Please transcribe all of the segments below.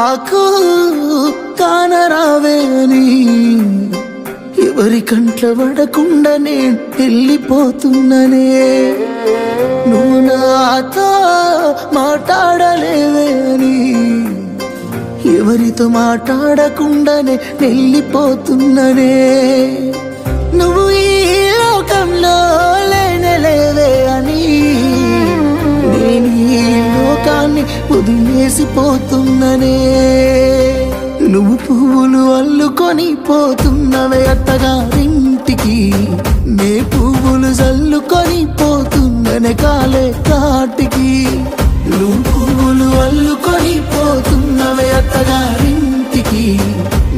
నాకు కానరావే అని ఎవరి కంట్ల పడకుండా నేను వెళ్ళిపోతున్ననే నువ్వు నాతో మాట్లాడలేవే అని ఎవరితో మాట్లాడకుండానే వెళ్ళిపోతున్ననే నువ్వు ఈ లోకంలో లేనలేవే అని నేను ఈ లోకాన్ని వదిలేసిపోతున్ననే నువ్వు పువ్వులు అల్లుకొని పోతున్నవే అత్తగారింటికి నే పువ్వులు జల్లుకొని పోతున్ననే కాలే కాటికి నువ్వు పువ్వులు అల్లుకొని పోతున్నవే అత్తగారింటికి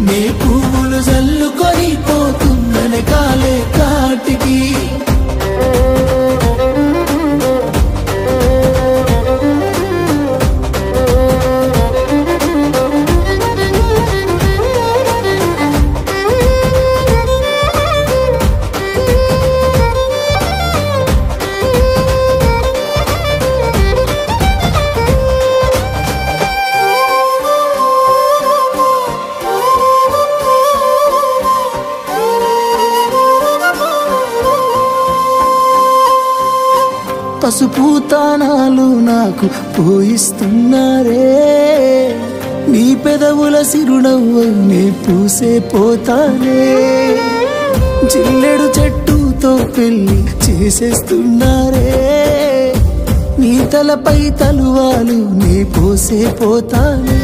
నే పువ్వులు జల్లుకొని పోతున్ననే కాలే కాటికి పసుపు తానాలు నాకు పోయిస్తున్నారే నీ పెదవుల సిరునవ్వు నే పూసే పోతానే జిల్లెడు చెట్టుతో పెళ్లి చేసేస్తున్నారే నీ తలపై తలువాలు నే పోసే పోతానే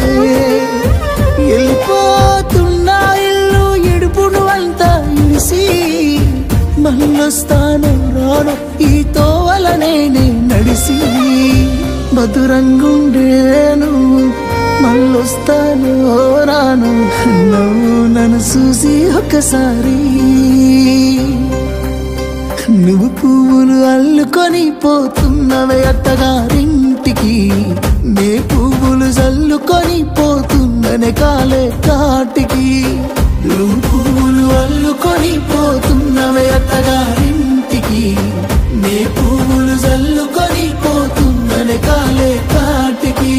వెళ్ళిపోతున్నా ఇల్లు ఎడుపును అంతా ఇడిసి మళ్ళొస్తాను రాను ఈ తోవలనే నడిసి మధురంగుండేను మళ్ళొస్తాను రాను నువ్వు నన్ను చూసి ఒక్కసారి నువ్వు పువ్వులు అల్లుకొని పోతున్నవే అత్తగారింటికి నే పువ్వులు జల్లుకొని పోతున్ననే కాలే కాటికి నువ్వు పువ్వులు అల్లుకొని పోతున్నవే అత్తగారింటికి నే పువ్వులు జల్లుకొని పోతున్ననే కాలే కాటికి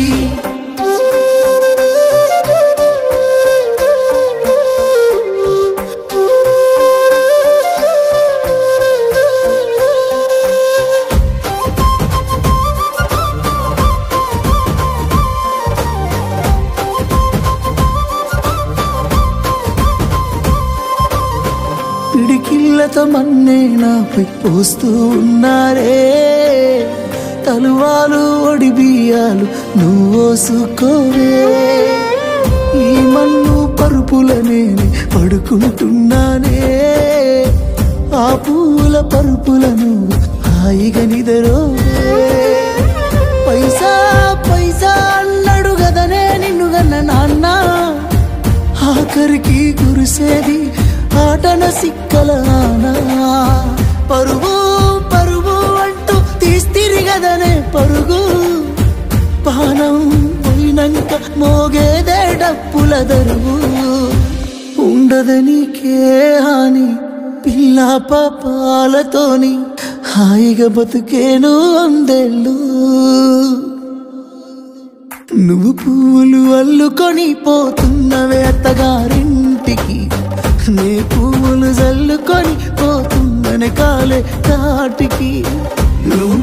పిడికిళ్ళతో మన్నే నాపై పోస్తూ ఉన్నారే తలువాలు ఒడి బియ్యాలు నువ్వోసుకోవే ఈ మన్ను పరుపులనే పడుకుంటున్నానే ఆ పూల పరుపులను హాయిగా నిదరోవే పైసా పైసా అన్నాడు గదనే నిన్ను గన్న నాన్న ఆఖరికి కురిసేది ఆటన సిక్కలానా పరుగు పరుగు అంటూ తీస్తిరిగదనే పరుగు పానం పోయినంక మోగేదే డప్పుల దరువు ఉండదనికే హాని పిల్ల పాపాలతోని హాయిగా బతుకేను అందేళ్ళు నువ్వు పువ్వులు అల్లుకొని పోతున్నవే అత్తగారింటికి నే పువ్వులు జల్లుకొని పోతున్ననే కాలే కాటికి నువ్వు